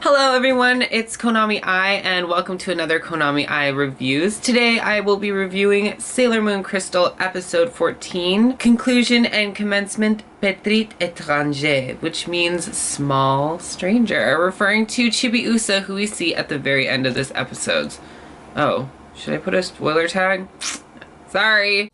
Hello everyone, it's Konami Eye and welcome to another Konami Eye Reviews. Today I will be reviewing Sailor Moon Crystal episode 14, Conclusion and Commencement Petit Étranger, which means small stranger, referring to Chibi-Usa, who we see at the very end of this episode. Oh, should I put a spoiler tag? Sorry.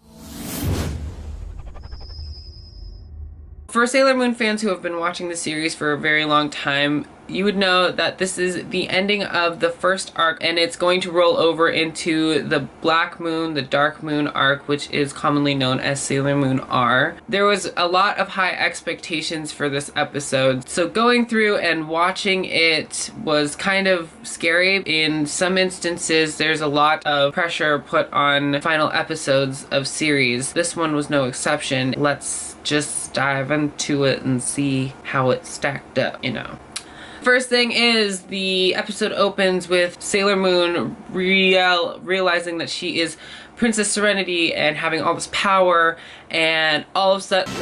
For Sailor Moon fans who have been watching the series for a very long time, you would know that this is the ending of the first arc and it's going to roll over into the Black Moon, the Dark Moon arc, which is commonly known as Sailor Moon R. There was a lot of high expectations for this episode, so going through and watching it was kind of scary. In some instances, there's a lot of pressure put on final episodes of series. This one was no exception. Let's just dive into it and see how it stacked up, you know. First thing is, the episode opens with Sailor Moon realizing that she is Princess Serenity and having all this power, and all of a sudden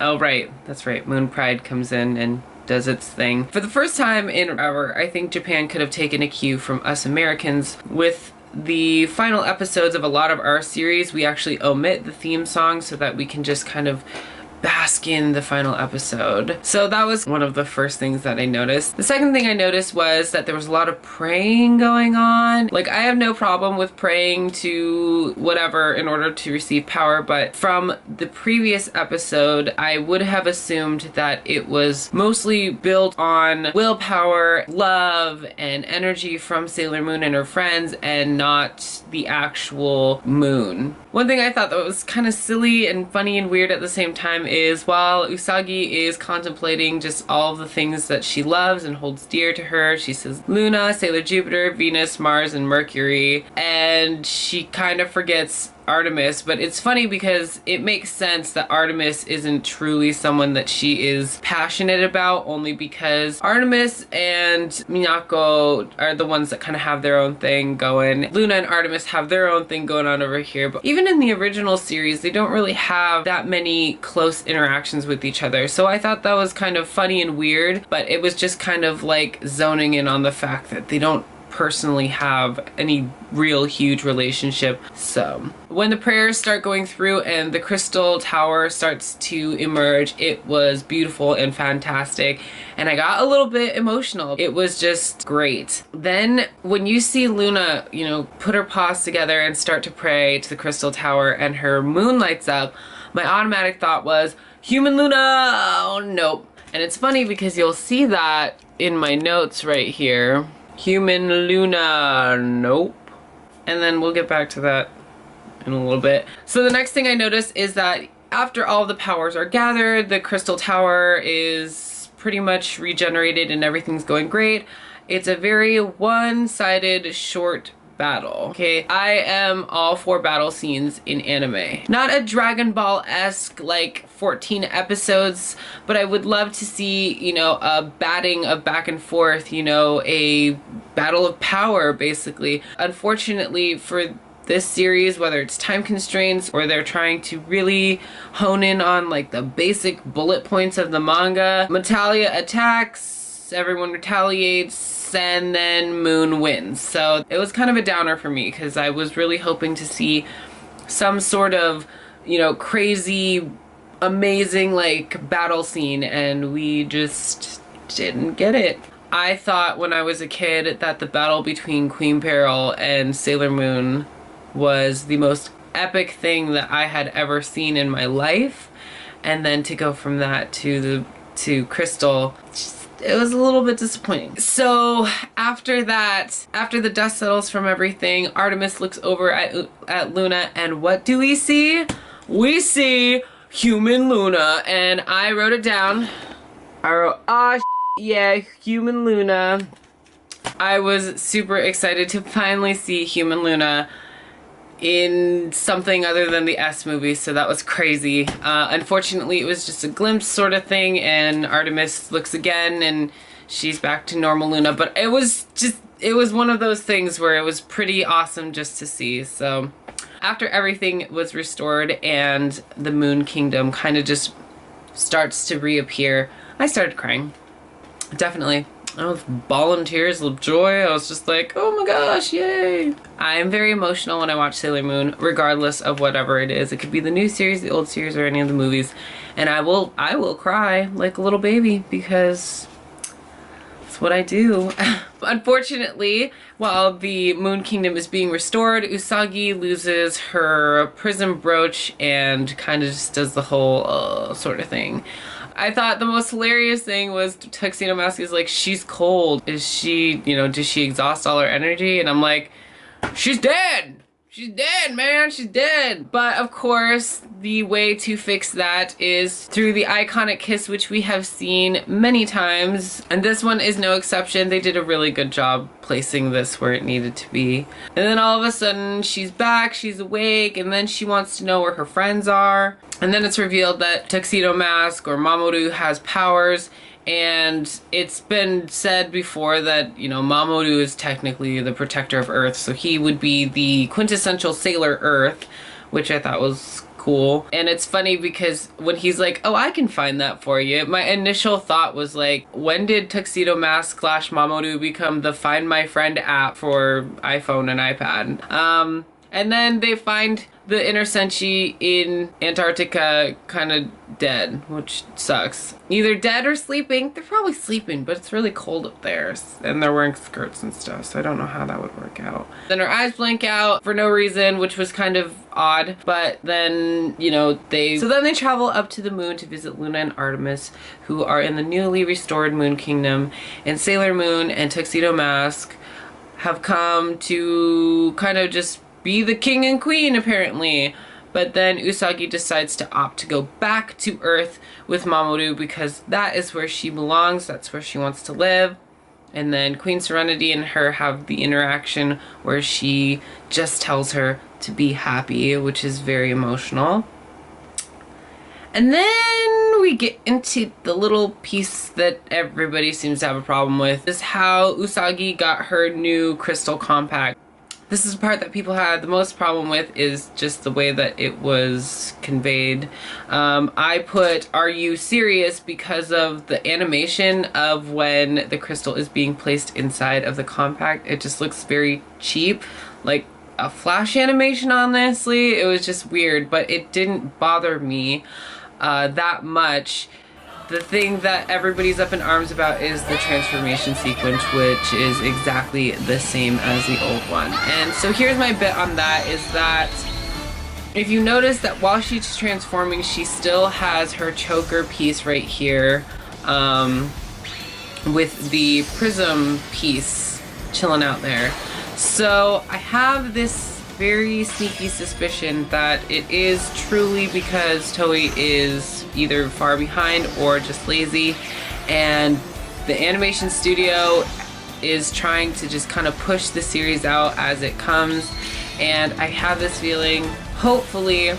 oh right, that's right, Moon Pride comes in and does its thing. For the first time in ever, I think Japan could have taken a cue from us Americans. With the final episodes of a lot of our series, we actually omit the theme song so that we can just kind of bask in the final episode. So that was one of the first things that I noticed. The second thing I noticed was that there was a lot of praying going on. Like, I have no problem with praying to whatever in order to receive power, but from the previous episode, I would have assumed that it was mostly built on willpower, love, and energy from Sailor Moon and her friends, and not the actual moon. One thing I thought that was kind of silly and funny and weird at the same time is, while Usagi is contemplating just all of the things that she loves and holds dear to her, she says Luna, Sailor Jupiter, Venus, Mars, and Mercury, and she kind of forgets Artemis. But it's funny because it makes sense that Artemis isn't truly someone that she is passionate about, only because Artemis and Minako are the ones that kind of have their own thing going. Luna and Artemis have their own thing going on over here, but even in the original series, they don't really have that many close interactions with each other. So I thought that was kind of funny and weird, but it was just kind of like zoning in on the fact that they don't personally have any real huge relationship. So when the prayers start going through and the crystal tower starts to emerge, it was beautiful and fantastic, and I got a little bit emotional. It was just great. Then when you see Luna, you know, put her paws together and start to pray to the crystal tower and her moon lights up, my automatic thought was, human Luna, oh nope. And it's funny because you'll see that in my notes right here. Human Luna, nope. And then we'll get back to that in a little bit. So the next thing I noticed is that after all the powers are gathered, the crystal tower is pretty much regenerated and everything's going great. It's a very one-sided short battle. Okay, I am all for battle scenes in anime. Not a Dragon Ball-esque like 14 episodes, but I would love to see, you know, a batting of back and forth, you know, a battle of power basically. Unfortunately for this series, whether it's time constraints or they're trying to really hone in on like the basic bullet points of the manga, Metalia attacks, everyone retaliates, and then Moon wins. So it was kind of a downer for me because I was really hoping to see some sort of, you know, crazy, amazing like battle scene, and we just didn't get it. I thought when I was a kid that the battle between Queen Peril and Sailor Moon was the most epic thing that I had ever seen in my life, and then to go from that to Crystal, it was a little bit disappointing. So after that, after the dust settles from everything, Artemis looks over at Luna, and what do we see? We see human Luna, and I wrote it down. I wrote, yeah, human Luna. I was super excited to finally see human Luna in something other than the S movie, so that was crazy. Unfortunately, it was just a glimpse sort of thing, and Artemis looks again and she's back to normal Luna, but it was one of those things where it was pretty awesome just to see. So After everything was restored and the Moon Kingdom kind of just starts to reappear, I started crying. Definitely. I was bawling tears of joy. I was just like, oh my gosh, yay. I'm very emotional when I watch Sailor Moon, regardless of whatever it is. It could be the new series, the old series, or any of the movies. And I will cry like a little baby because that's what I do. Unfortunately, while the Moon Kingdom is being restored, Usagi loses her prism brooch and kind of just does the whole sort of thing. I thought the most hilarious thing was Tuxedo Mask is like, she's cold. Is she, you know, does she exhaust all her energy? And I'm like, she's dead! She's dead, man, she's dead. But of course, the way to fix that is through the iconic kiss, which we have seen many times. And this one is no exception. They did a really good job placing this where it needed to be. And then all of a sudden, she's back, she's awake, and then she wants to know where her friends are. And then it's revealed that Tuxedo Mask or Mamoru has powers. And it's been said before that, you know, Mamoru is technically the protector of Earth, so he would be the quintessential Sailor Earth, which I thought was cool. And it's funny because when he's like, oh, I can find that for you, my initial thought was like, when did Tuxedo Mask / Mamoru become the Find My Friend app for iPhone and iPad? And then they find the Inner Senshi in Antarctica kind of dead, which sucks. Either dead or sleeping. They're probably sleeping, but it's really cold up there. And they're wearing skirts and stuff, so I don't know how that would work out. Then her eyes blank out for no reason, which was kind of odd. But then, you know, So then they travel up to the moon to visit Luna and Artemis, who are in the newly restored Moon Kingdom. And Sailor Moon and Tuxedo Mask have come to kind of just be the king and queen, apparently. But then Usagi decides to opt to go back to Earth with Mamoru because that is where she belongs, that's where she wants to live. And then Queen Serenity and her have the interaction where she just tells her to be happy, which is very emotional. And then we get into the little piece that everybody seems to have a problem with, is how Usagi got her new crystal compact. This is the part that people had the most problem with, is just the way that it was conveyed. I put, are you serious, because of the animation of when the crystal is being placed inside of the compact. It just looks very cheap, like a flash animation, honestly. It was just weird, but it didn't bother me that much. The thing that everybody's up in arms about is the transformation sequence, which is exactly the same as the old one. And so here's my bit on that, is that if you notice that while she's transforming, she still has her choker piece right here with the prism piece chilling out there. So I have this very sneaky suspicion that it is truly because Toei is either far behind or just lazy, and the animation studio is trying to just kind of push the series out as it comes. And I have this feeling, hopefully,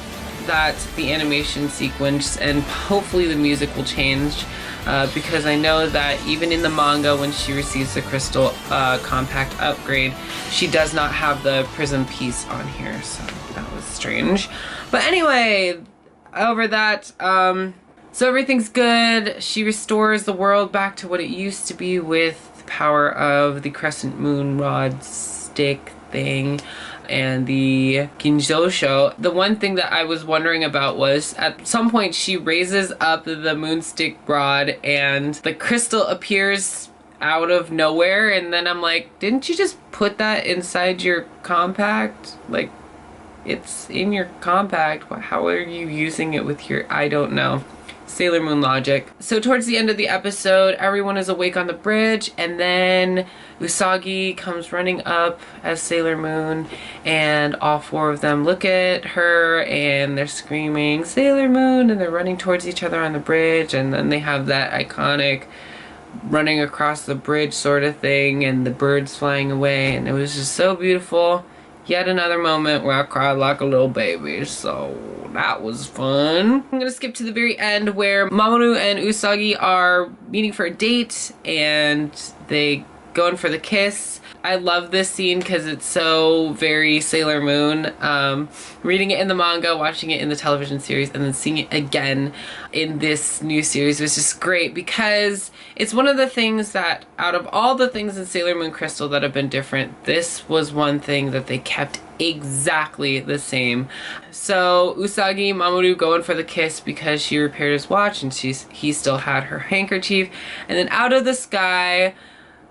that the animation sequence and hopefully the music will change, because I know that even in the manga, when she receives the crystal compact upgrade, she does not have the prism piece on here, so that was strange. But anyway, over that, so everything's good. She restores the world back to what it used to be with the power of the crescent moon rod stick thing and the Ginjosho. The one thing that I was wondering about was, at some point she raises up the moonstick rod and the crystal appears out of nowhere, and then I'm like, didn't you just put that inside your compact? Like, it's in your compact. How are you using it with your... I don't know. Sailor Moon logic. So towards the end of the episode, everyone is awake on the bridge, and then Usagi comes running up as Sailor Moon, and all four of them look at her and they're screaming Sailor Moon, and they're running towards each other on the bridge, and then they have that iconic running across the bridge sort of thing, and the birds flying away, and it was just so beautiful. Yet another moment where I cried like a little baby, so that was fun. I'm gonna skip to the very end where Mamoru and Usagi are meeting for a date, and they going for the kiss. I love this scene because it's so very Sailor Moon. Reading it in the manga, watching it in the television series, and then seeing it again in this new series was just great because it's one of the things that, out of all the things in Sailor Moon Crystal that have been different, this was one thing that they kept exactly the same. So Usagi, Mamoru going for the kiss because she repaired his watch and he still had her handkerchief. And then out of the sky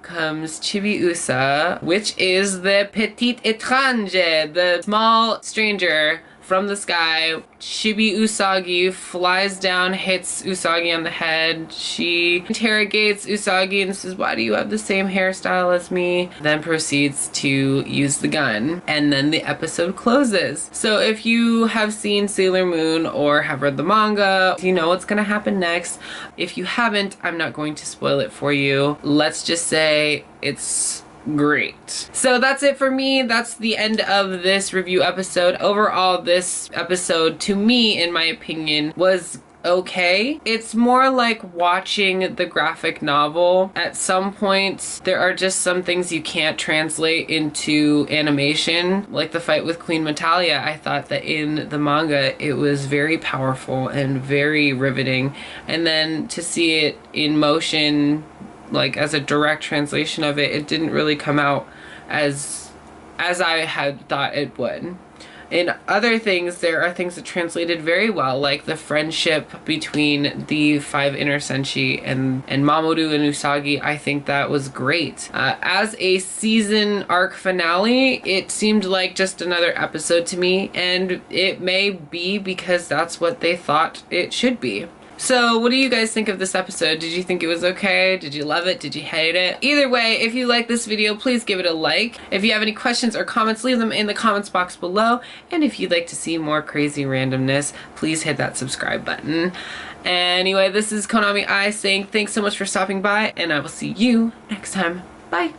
comes Chibi-Usa, which is the petit étranger, the small stranger from the sky. Chibi-Usagi flies down, hits Usagi on the head. She interrogates Usagi and says, why do you have the same hairstyle as me? Then proceeds to use the gun. And then the episode closes. So if you have seen Sailor Moon or have read the manga, you know what's gonna happen next. If you haven't, I'm not going to spoil it for you. Let's just say it's great. So that's it for me. That's the end of this review episode. Overall, this episode, to me, in my opinion, was okay. It's more like watching the graphic novel. At some points, there are just some things you can't translate into animation, like the fight with Queen Metalia. I thought that in the manga, it was very powerful and very riveting. And then to see it in motion, like as a direct translation of it, it didn't really come out as I had thought it would. In other things, there are things that translated very well, like the friendship between the 5 inner senshi and Mamoru and Usagi. I think that was great. As a season arc finale, it seemed like just another episode to me, and it may be because that's what they thought it should be. So what do you guys think of this episode? Did you think it was okay? Did you love it? Did you hate it? Either way, if you like this video, please give it a like. If you have any questions or comments, leave them in the comments box below. And if you'd like to see more crazy randomness, please hit that subscribe button. Anyway, this is Konami saying thanks so much for stopping by, and I will see you next time. Bye!